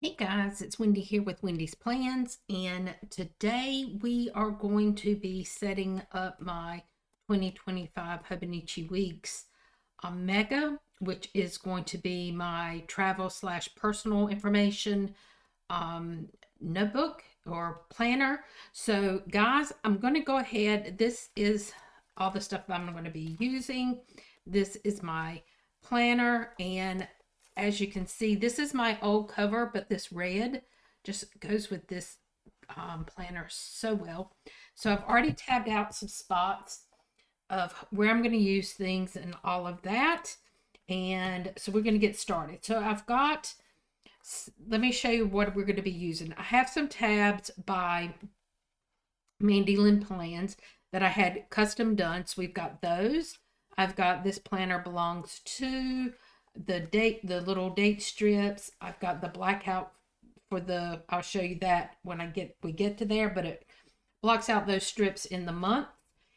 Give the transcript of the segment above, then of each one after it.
Hey guys, it's Wendy here with Wendy's Plans, and today we are going to be setting up my 2025 Hobonichi Weeks Mega, which is going to be my travel slash personal information notebook or planner. So guys, I'm going to go ahead. This is all the stuff that I'm going to be using. This is my planner, and as you can see, this is my old cover, but this red just goes with this planner so well. So I've already tabbed out some spots of where I'm going to use things and all of that. And so we're going to get started. So I've got, let me show you what we're going to be using. I have some tabs by Mandy Lynn Plans that I had custom done. So we've got those. I've got this planner belongs to the little date strips. I've got the blackout for the, I'll show you that when we get to there, but it blocks out those strips in the month.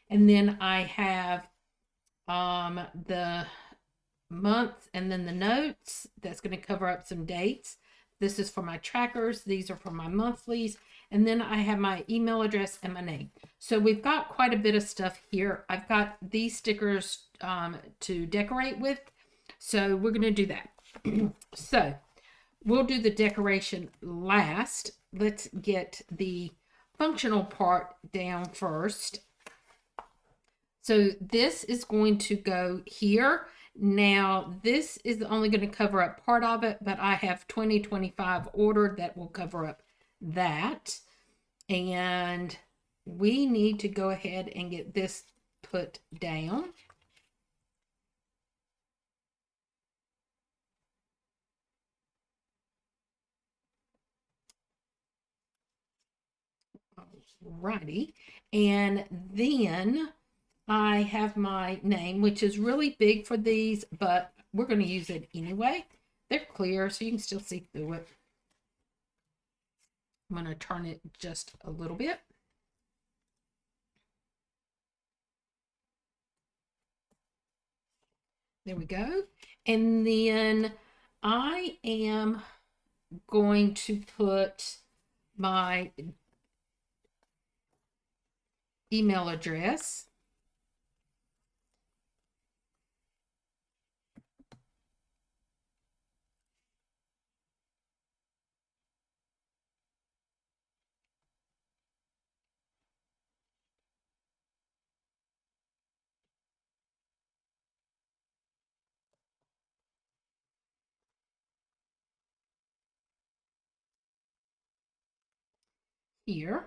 And then I have the month and then the notes that's going to cover up some dates. This is for my trackers. These are for my monthlies. And then I have my email address and my name. So we've got quite a bit of stuff here. I've got these stickers to decorate with. So we're going to do that. So we'll do the decoration last. Let's get the functional part down first. So this is going to go here. Now this is only going to cover up part of it, but I have 2025 ordered that will cover up that. And we need to go ahead and get this put down. Alrighty. And then I have my name, which is really big for these, but we're going to use it anyway. They're clear, so you can still see through it. I'm going to turn it just a little bit. There we go. And then I am going to put my email address. Here.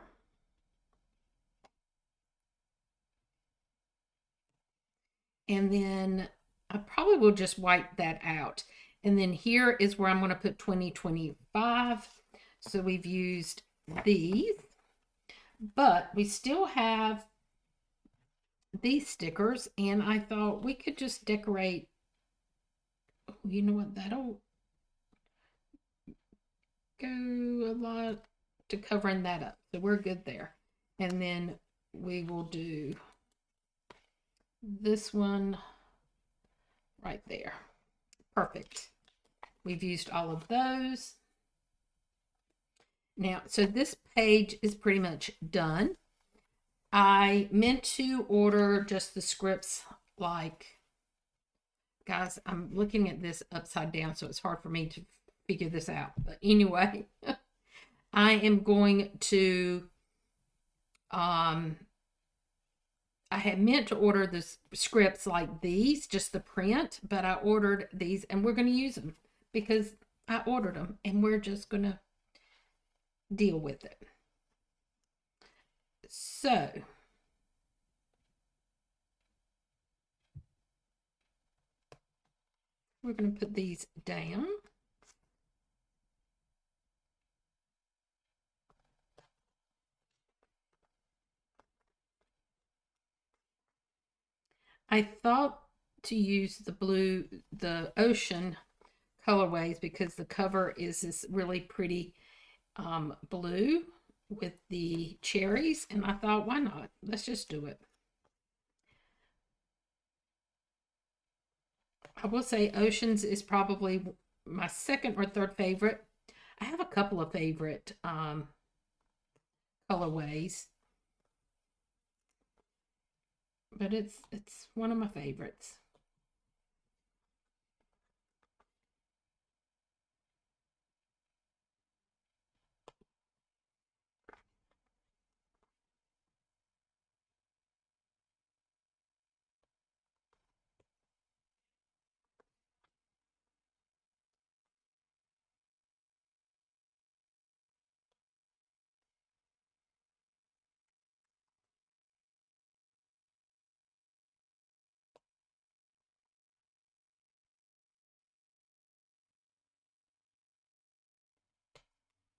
And then I probably will just wipe that out. And then here is where I'm going to put 2025. So we've used these, but we still have these stickers, and I thought we could just decorate. You know what? That'll go a lot to covering that up. So we're good there. And then we will do this one right there. Perfect. We've used all of those. Now, so this page is pretty much done. I meant to order just the scripts, like, guys, I'm looking at this upside down, so it's hard for me to figure this out. But anyway, I am going to, I had meant to order the scripts like these, just the print, but I ordered these, and we're going to use them because I ordered them, and we're just going to deal with it. So we're going to put these down. I thought to use the ocean colorways because the cover is this really pretty blue with the cherries, and I thought, why not? Let's just do it. I will say oceans is probably my second or third favorite. I have a couple of favorite colorways, but it's one of my favorites.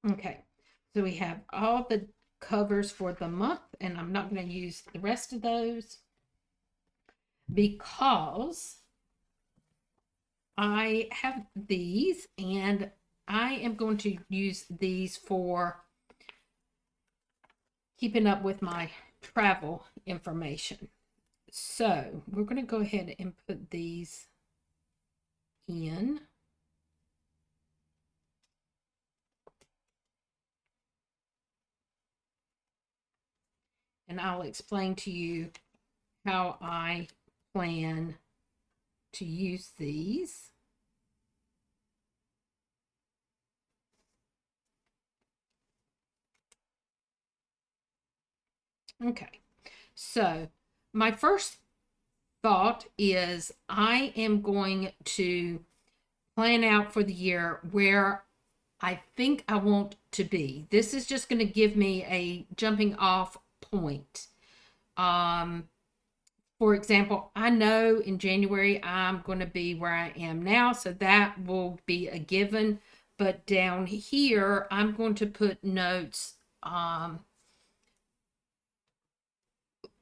Okay, so we have all the covers for the month, and I'm not going to use the rest of those because I have these, and I am going to use these for keeping up with my travel information. So we're going to go ahead and put these in. And I'll explain to you how I plan to use these. Okay, so my first thought is I am going to plan out for the year where I think I want to be. This is just going to give me a jumping off point. For example, I know in January I'm going to be where I am now, so that will be a given. But down here, I'm going to put notes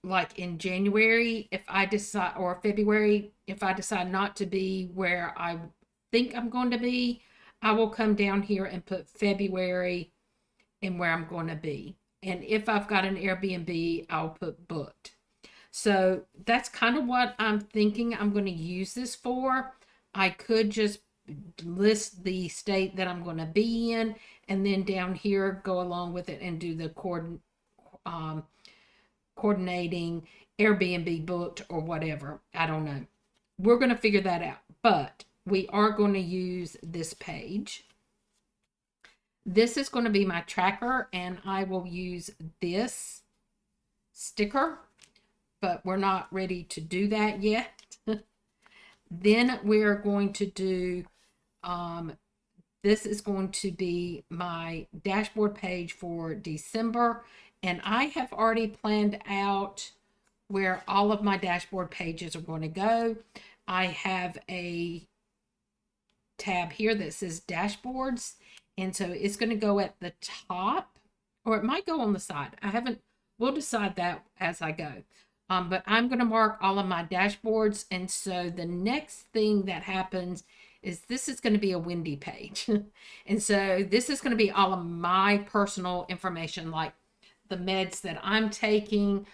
like in January, if I decide, or February, if I decide not to be where I think I'm going to be, I will come down here and put February and where I'm going to be. And if I've got an Airbnb, I'll put booked. So that's kind of what I'm thinking I'm going to use this for. I could just list the state that I'm going to be in, and then down here go along with it and do the coordinating Airbnb booked or whatever. I don't know. We're going to figure that out, but we are going to use this page. This is going to be my tracker, and I will use this sticker, but we're not ready to do that yet. Then we're going to do, this is going to be my dashboard page for December. And I have already planned out where all of my dashboard pages are going to go. I have a tab here that says dashboards. And so it's going to go at the top, or it might go on the side. We'll decide that as I go. But I'm going to mark all of my dashboards. And so the next thing that happens is this is going to be a Wendy page. And so this is going to be all of my personal information, like the meds that I'm taking,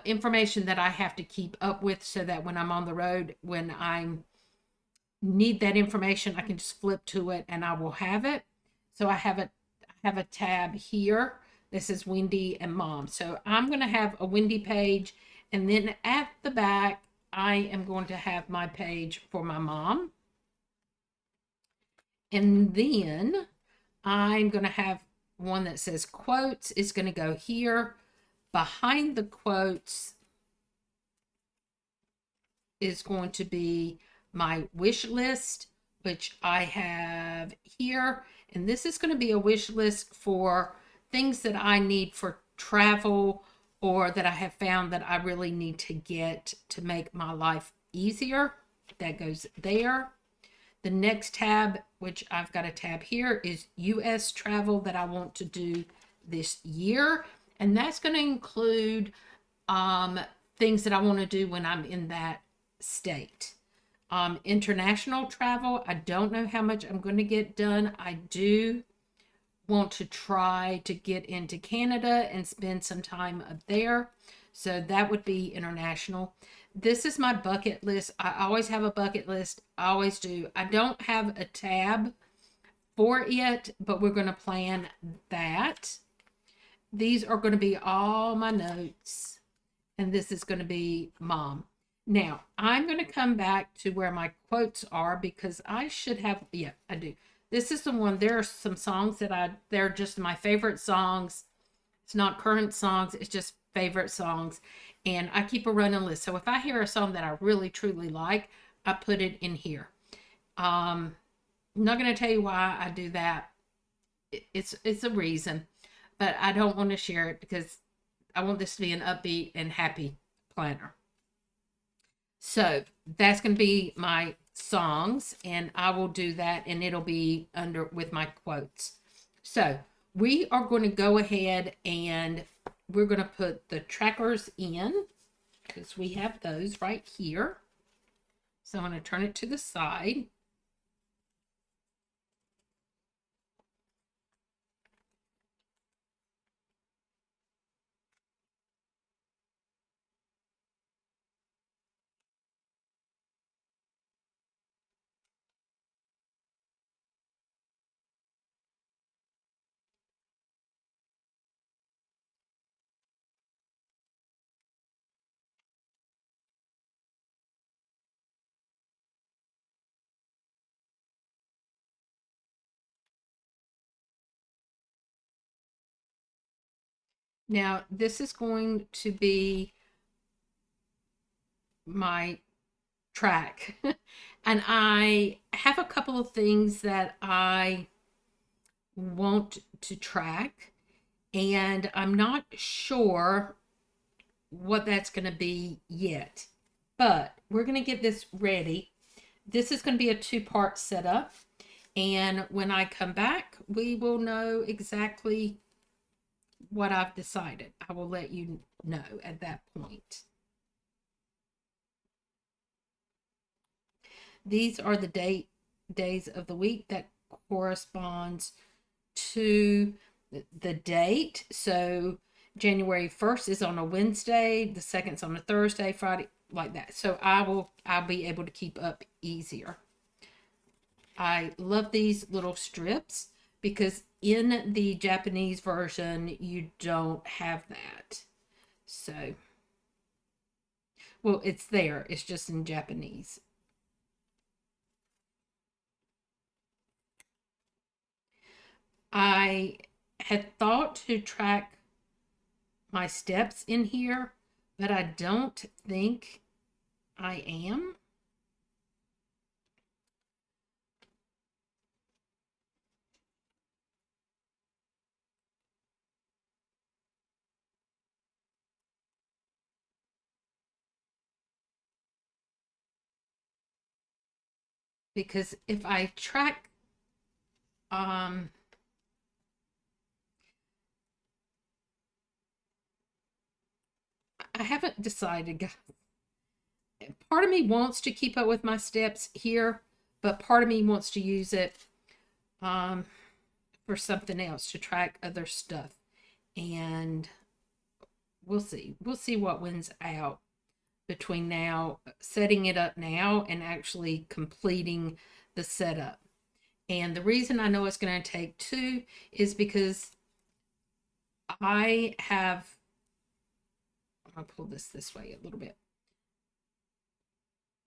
information that I have to keep up with so that when I'm on the road, when I need that information, I can just flip to it and I will have it. So I have a tab here. This is Wendy and Mom. So I'm going to have a Wendy page, and then at the back, I am going to have my page for my mom. And then I'm going to have one that says quotes. It's going to go here. Behind the quotes is going to be my wish list, which I have here. And this is going to be a wish list for things that I need for travel, or that I have found that I really need to get to make my life easier. That goes there. The next tab, which I've got a tab here, is US travel that I want to do this year. And that's going to include things that I want to do when I'm in that state. International travel, I don't know how much I'm going to get done. I do want to try to get into Canada and spend some time up there. So that would be international. This is my bucket list. I always have a bucket list. I always do. I don't have a tab for it, but we're going to plan that. These are going to be all my notes, and this is going to be Mom. Now, I'm going to come back to where my quotes are because I should have, yeah, I do. This is the one. There are some songs that they're just my favorite songs. It's not current songs, it's just favorite songs. And I keep a running list. So if I hear a song that I really truly like, I put it in here. I'm not going to tell you why I do that. It's a reason, but I don't want to share it because I want this to be an upbeat and happy planner. So that's going to be my songs, and I will do that, and it'll be under with my quotes. So we are going to go ahead and we're going to put the trackers in because we have those right here. So I'm going to turn it to the side. Now, this is going to be my track. And I have a couple of things that I want to track, and I'm not sure what that's going to be yet. But we're going to get this ready. This is going to be a two-part setup. And when I come back, we will know exactly what I've decided. I will let you know at that point. These are the days of the week that corresponds to the date. So January 1st is on a Wednesday, the 2nd is on a Thursday, Friday, like that. So I'll be able to keep up easier. I love these little strips because in the Japanese version you don't have that. So, well, it's there. It's just in Japanese. I had thought to track my steps in here, but I don't think I am. Because if I track, um, I haven't decided, guys. Part of me wants to keep up with my steps here, but part of me wants to use it um, for something else to track other stuff. And we'll see. We'll see what wins out between now, setting it up now, and actually completing the setup. And the reason I know it's going to take two is because I have, I'm going to pull this way a little bit.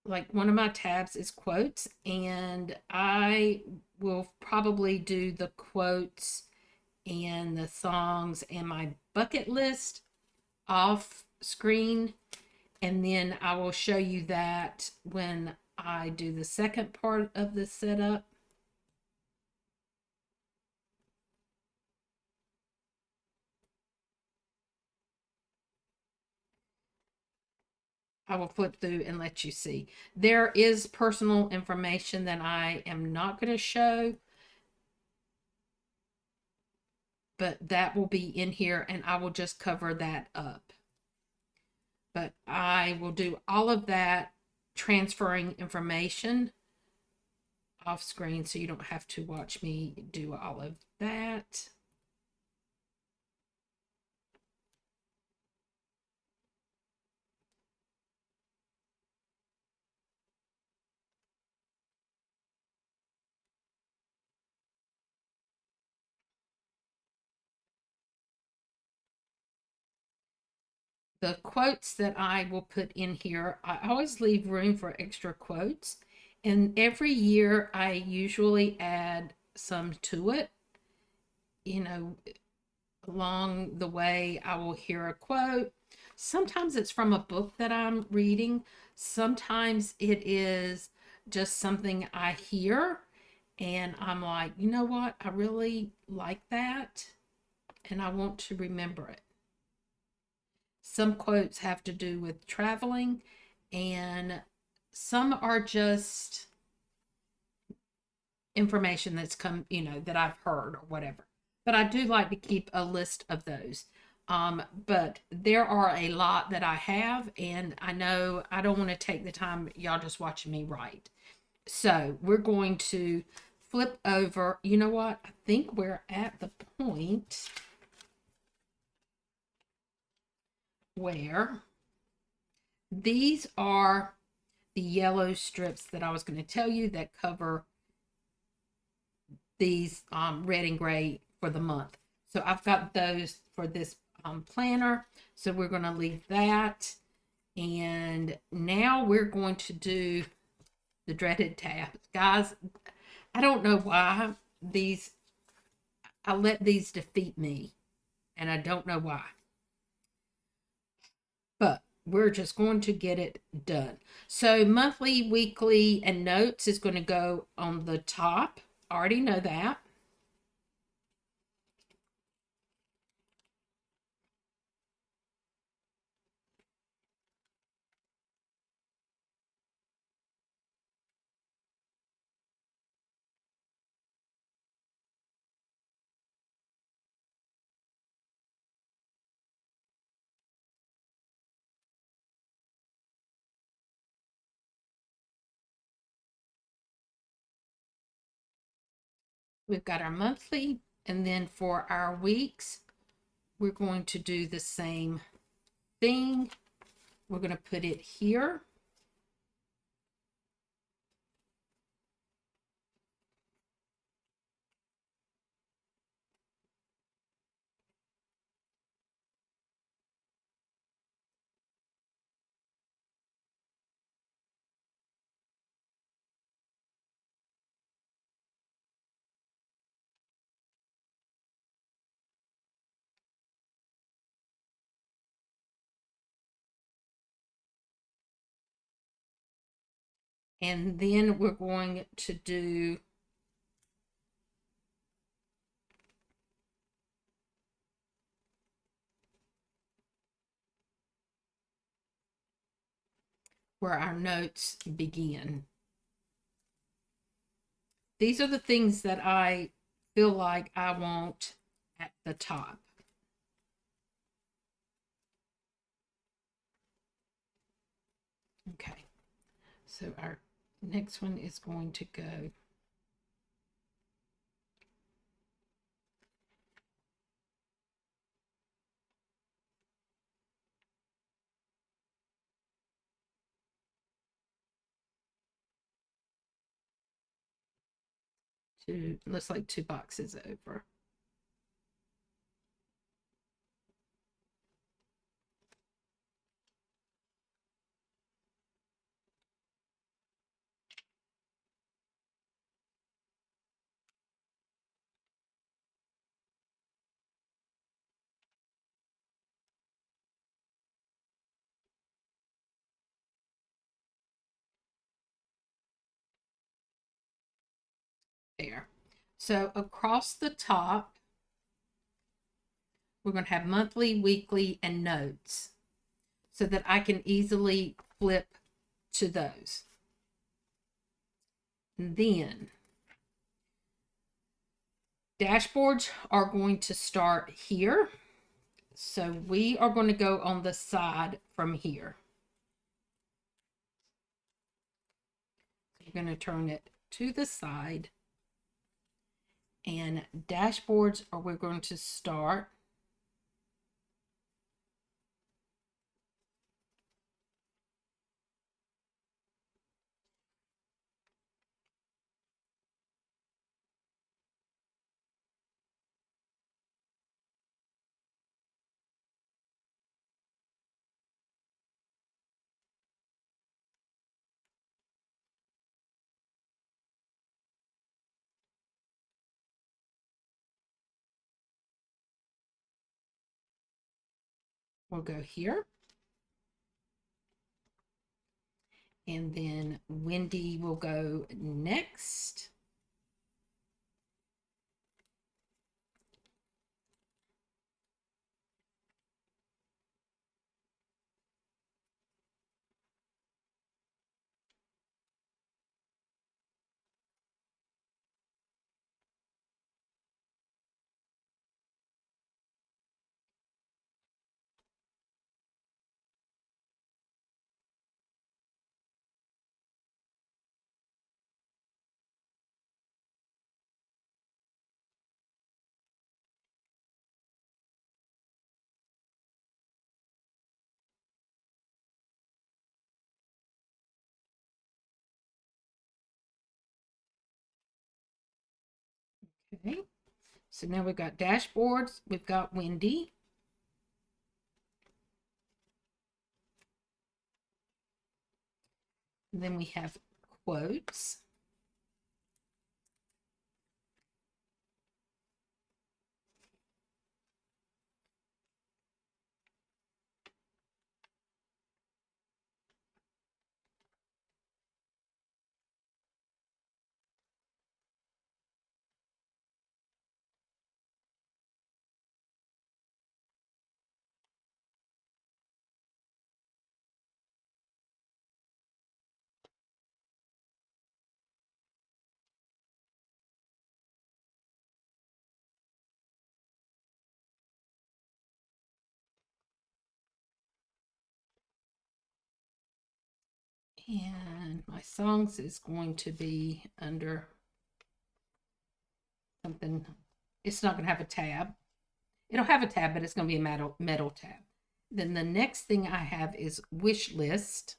Like one of my tabs is quotes, and I will probably do the quotes and the songs and my bucket list off screen, and then I will show you that when I do the second part of the setup. I will flip through and let you see. There is personal information that I am not going to show, but that will be in here and I will just cover that up. But I will do all of that transferring information off screen so you don't have to watch me do all of that. the quotes that I will put in here, I always leave room for extra quotes. And every year I usually add some to it. You know, along the way, I will hear a quote. Sometimes it's from a book that I'm reading, sometimes it is just something I hear and I'm like, you know what? I really like that and I want to remember it. Some quotes have to do with traveling, and some are just information that's come, that I've heard or whatever. But I do like to keep a list of those. But there are a lot that I have, and I know I don't want to take the time y'all just watching me write. So we're going to flip over. You know what? I think we're at the point where these are the yellow strips that I was going to tell you that cover these red and gray for the month. So I've got those for this planner. So we're going to leave that. And now we're going to do the dreaded tabs. Guys, I don't know why I let these defeat me. And I don't know why. But we're just going to get it done. So monthly, weekly, and notes is going to go on the top. I already know that. We've got our monthly, and then for our weeks, we're going to do the same thing. We're going to put it here. And then we're going to do where our notes begin. These are the things that I feel like I want at the top. Okay, so our next one is going to go to, looks like 2 boxes over. There. So across the top, we're going to have monthly, weekly, and notes so that I can easily flip to those. And then dashboards are going to start here. So we are going to go on the side from here. We're going to turn it to the side. And dashboards are we're going to start We'll go here. And then Wendy will go next. Okay, so now we've got dashboards, we've got Wendy. And then we have quotes. And my songs is going to be under something. It's not going to have a tab. It'll have a tab, but it's going to be a metal tab. Then the next thing I have is wish list.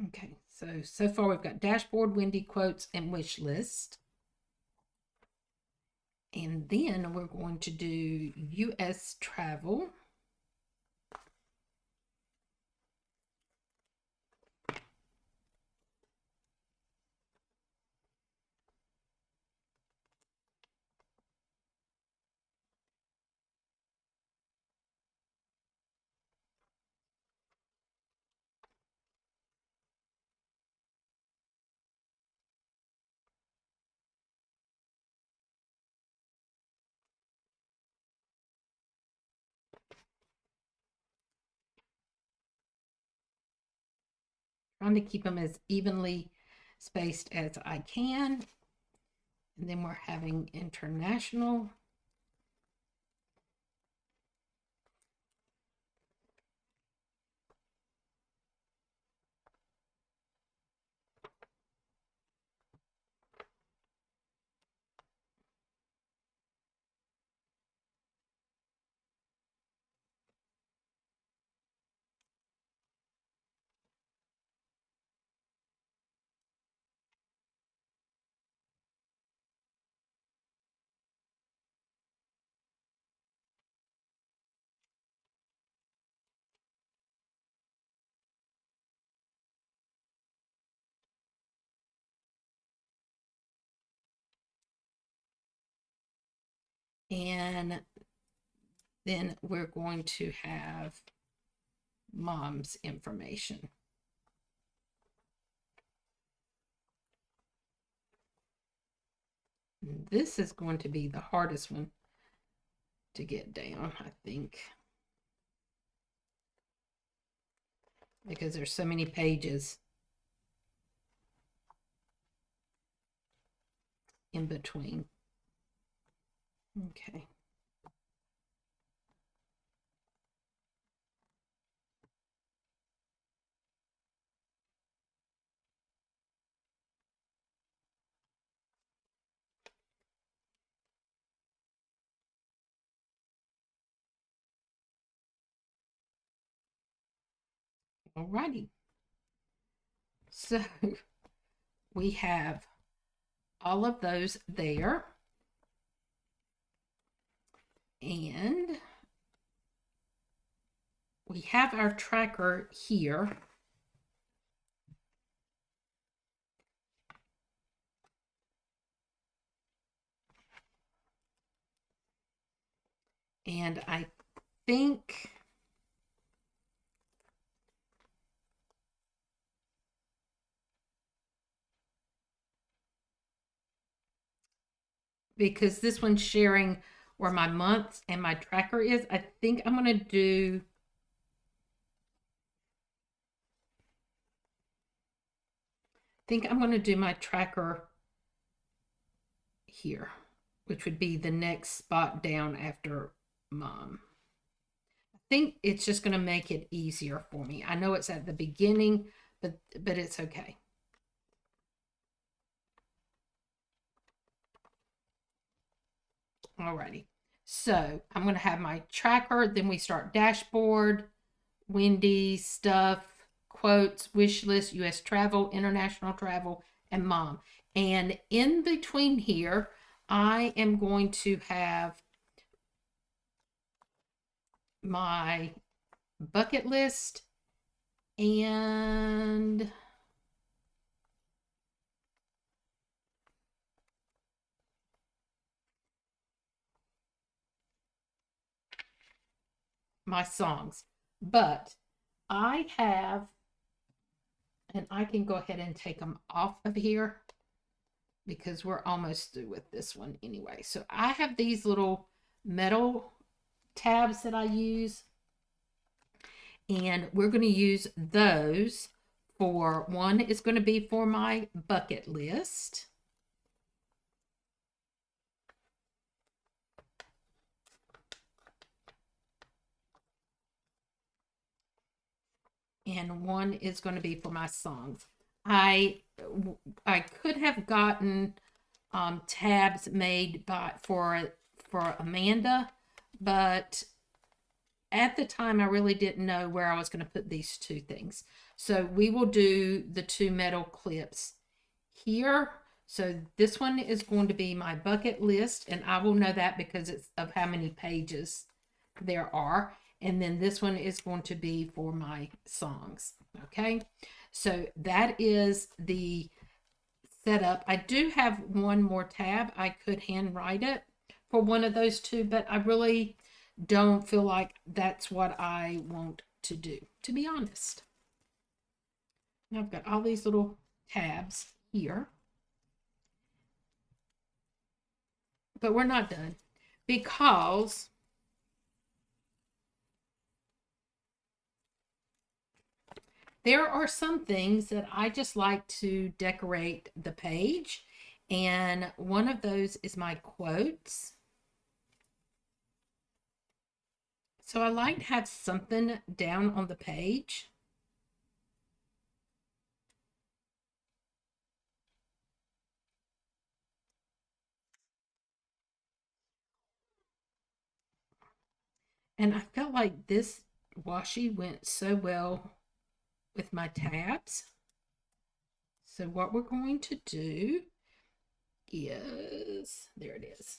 Okay, so far we've got dashboard, Wendy, quotes, and wish list. And then we're going to do US travel. Trying to keep them as evenly spaced as I can. And then we're having international. And then we're going to have mom's information. This is going to be the hardest one to get down, I think, because there's so many pages in between. Okay. Alrighty. So we have all of those there. And we have our tracker here. And I think because this one's sharing where my months and my tracker is, I think I'm going to do my tracker here, which would be the next spot down after mom. I think it's just going to make it easier for me. I know it's at the beginning, but it's okay. Alrighty. So I'm going to have my tracker. Then we start dashboard, Wendy, stuff, quotes, wish list, U.S. travel, international travel, and mom. And in between here, I am going to have my bucket list and my songs. But I have, and I can go ahead and take them off of here because we're almost through with this one anyway. So I have these little metal tabs that I use, and we're going to use those for one is going to be for my bucket list. And one is going to be for my songs. I could have gotten tabs made for Amanda, but at the time I really didn't know where I was going to put these two things. So we will do the two metal clips here. So this one is going to be my bucket list, and I will know that because it's of how many pages there are. And then this one is going to be for my songs. Okay, so that is the setup. I do have one more tab. I could handwrite it for one of those two, but I really don't feel like that's what I want to do, to be honest. Now I've got all these little tabs here. But we're not done because there are some things that I just like to decorate the page. And one of those is my quotes. So I like to have something down on the page. And I felt like this washi went so well with my tabs. So what we're going to do is, there it is.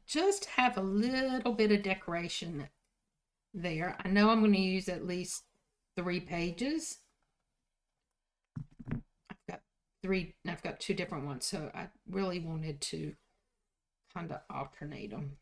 Just have a little bit of decoration there. I know I'm going to use at least 3 pages. I've got 2 different ones, so I really wanted to kind of alternate them.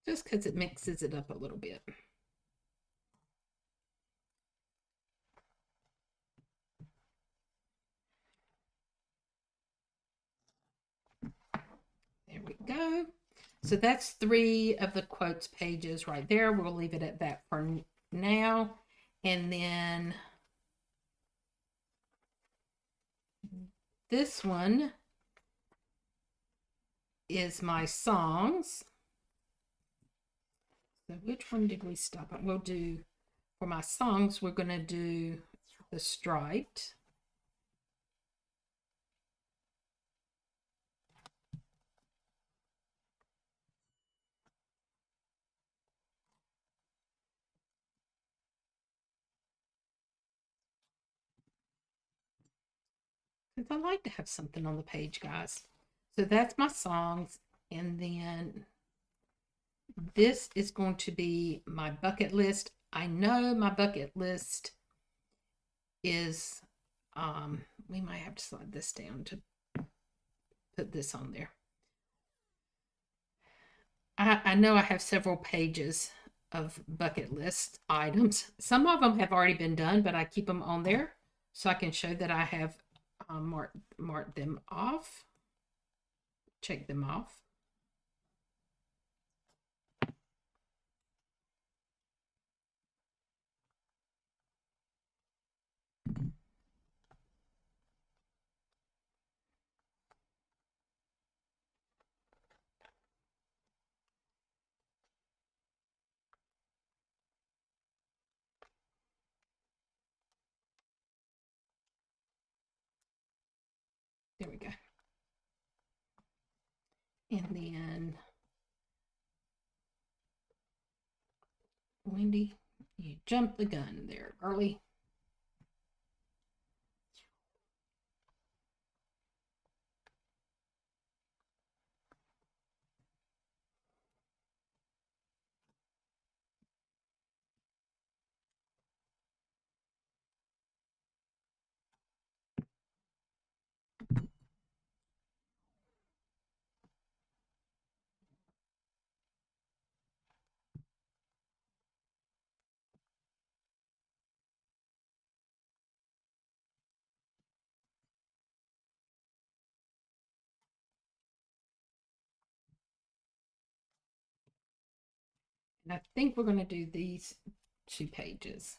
Just because it mixes it up a little bit. we go. So that's 3 of the quotes pages right there. We'll leave it at that for now. And then this one is my songs. So which one did we stop at? We'll do, for my songs, we're going to do the striped. Because I like to have something on the page, guys. So that's my songs. And then this is going to be my bucket list. I know my bucket list is, we might have to slide this down to put this on there. I know I have several pages of bucket list items. Some of them have already been done, but I keep them on there so I can show that I have marked them off, check them off. There we go. And then, Wendy, you jumped the gun there, girly. And I think we're going to do these 2 pages.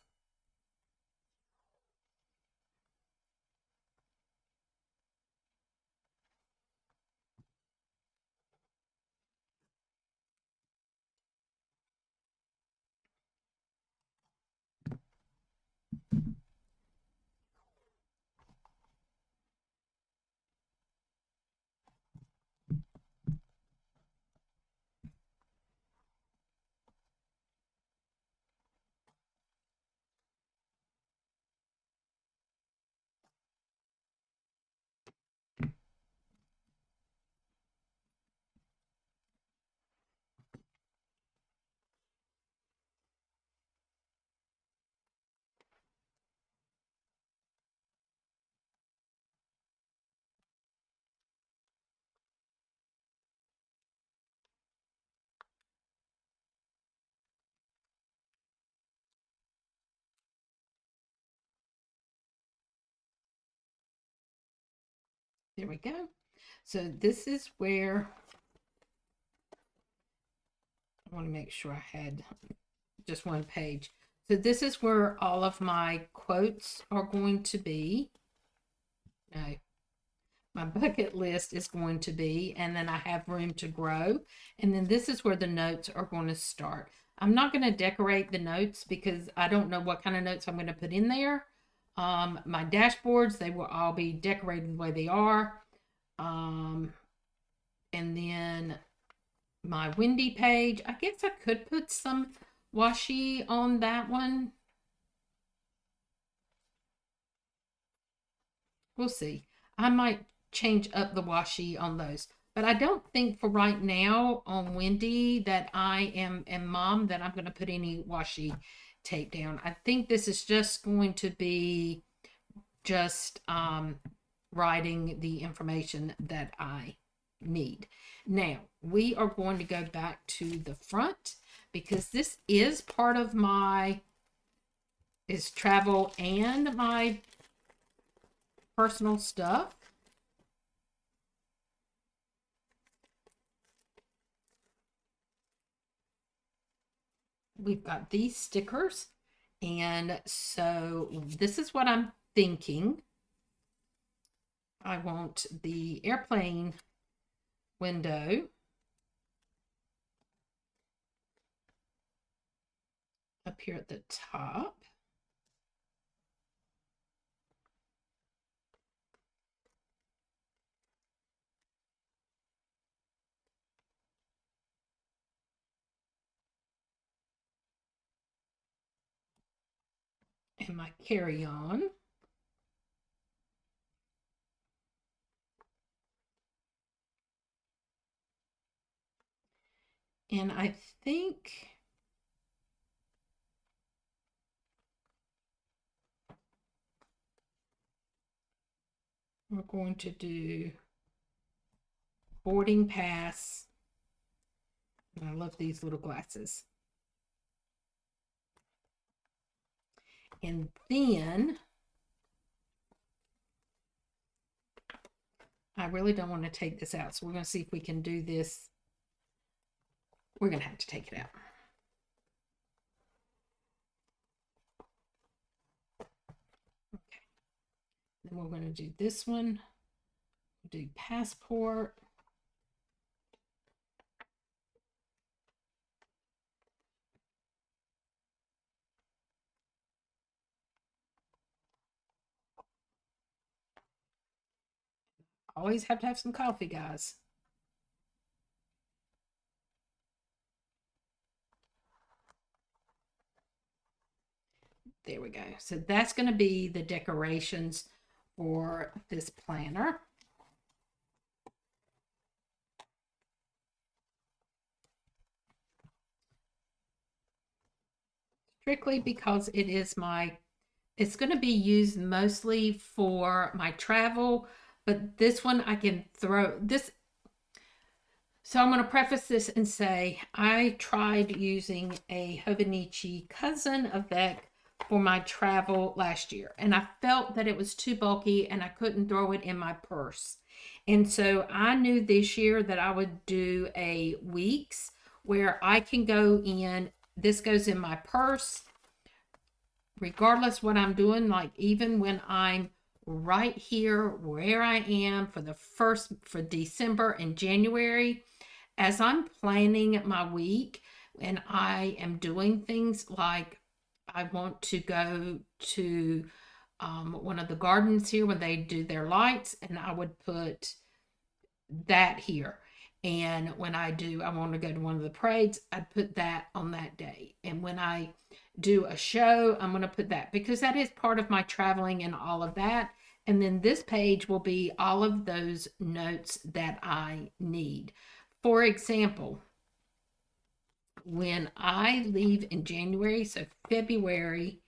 There we go. So this is where I want to make sure I had just 1 page. So this is where all of my quotes are going to be. No, my bucket list is going to be, and then I have room to grow. And then this is where the notes are going to start. I'm not going to decorate the notes because I don't know what kind of notes I'm going to put in there. My dashboards, they will all be decorated the way they are. And then my Wendy page, I guess I could put some washi on that one. We'll see. I might change up the washi on those. But I don't think for right now on Wendy that I am, and Mom, that I'm going to put any washi tape down. I think this is just going to be just writing the information that I need. Now, we are going to go back to the front because this is part of my, is travel and my personal stuff. we've got these stickers. And so this is what I'm thinking. I want the airplane window up here at the top. And my carry-on. And I think we're going to do boarding pass. And I love these little glasses. And then I really don't want to take this out. So we're going to see if we can do this. We're going to have to take it out. Okay. Then we're going to do this one. Do passport. Always have to have some coffee, guys. There we go. So that's going to be the decorations for this planner. Strictly because it is it's going to be used mostly for my travel, but this one I can throw this. So I'm going to preface this and say I tried using a Hobonichi cousin of Beck for my travel last year, and I felt that it was too bulky and I couldn't throw it in my purse. And so I knew this year that I would do a weeks where I can go in, this goes in my purse regardless what I'm doing, like even when I'm right here where I am for December and January, as I'm planning my week and I am doing things like I want to go to one of the gardens here when they do their lights, and I would put that here. And when I want to go to one of the parades, I'd put that on that day. And when I do a show, I'm going to put that because that is part of my traveling and all of that. And then this page will be all of those notes that I need. For example, when I leave in January, so February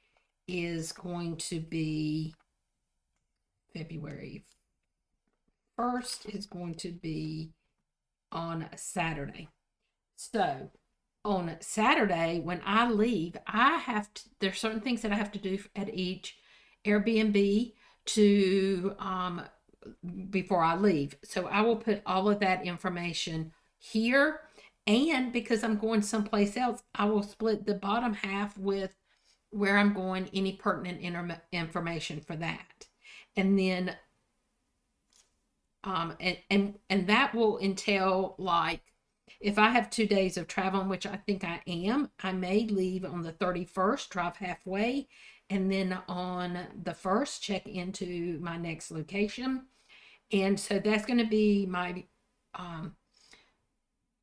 is going to be February 1st is going to be on a Saturday. So on Saturday, when I leave, there's certain things that I have to do at each Airbnb to before I leave. So I will put all of that information here. And because I'm going someplace else, I will split the bottom half with where I'm going, any pertinent information for that. And then and that will entail, like, if I have 2 days of traveling, which I think I am, I may leave on the 31st, drive halfway, and then on the 1st, check into my next location. And so that's going to be my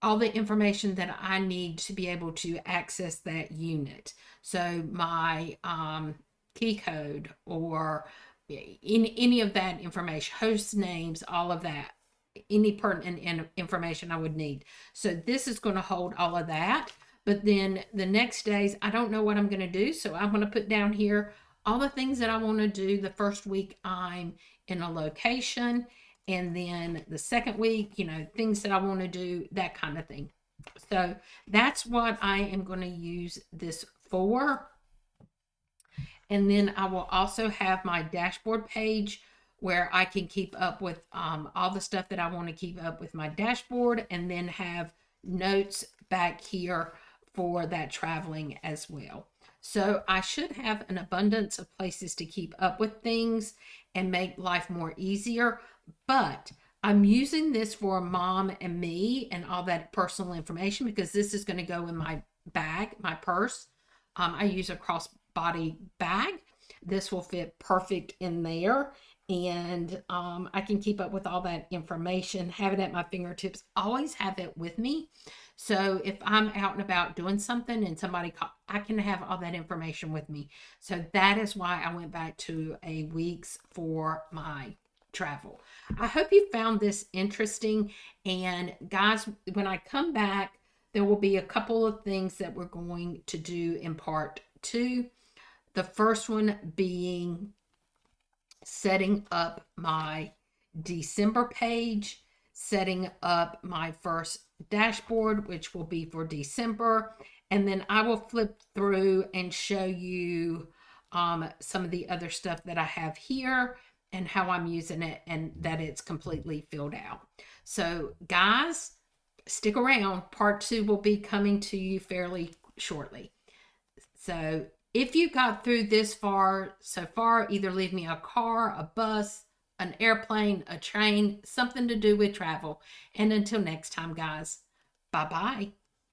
all the information that I need to be able to access that unit. So my key code or in any of that information, host names, all of that, any pertinent information I would need. So this is going to hold all of that. But then the next days, I don't know what I'm going to do. So I'm going to put down here all the things that I want to do the first week I'm in a location. And then the second week, things that I want to do, that kind of thing. So that's what I am going to use this for. And then I will also have my dashboard page where I can keep up with all the stuff that I want to keep up with my dashboard, and then have notes back here for that traveling as well. So I should have an abundance of places to keep up with things and make life more easier. But I'm using this for mom and me and all that personal information because this is going to go in my bag, my purse. I use a crossbody bag. This will fit perfect in there. And I can keep up with all that information, have it at my fingertips, always have it with me. So if I'm out and about doing something and somebody call, I can have all that information with me. So that is why I went back to a weeks for my travel. I hope you found this interesting. And guys, when I come back, there will be a couple of things that we're going to do in part 2. The first one being setting up my December page, setting up my first dashboard, which will be for December. And then I will flip through and show you some of the other stuff that I have here and how I'm using it and that it's completely filled out. So guys, stick around. Part 2 will be coming to you fairly shortly. So if you got through this far, so far, either leave me a car, a bus, an airplane, a train, something to do with travel. And until next time, guys, bye-bye.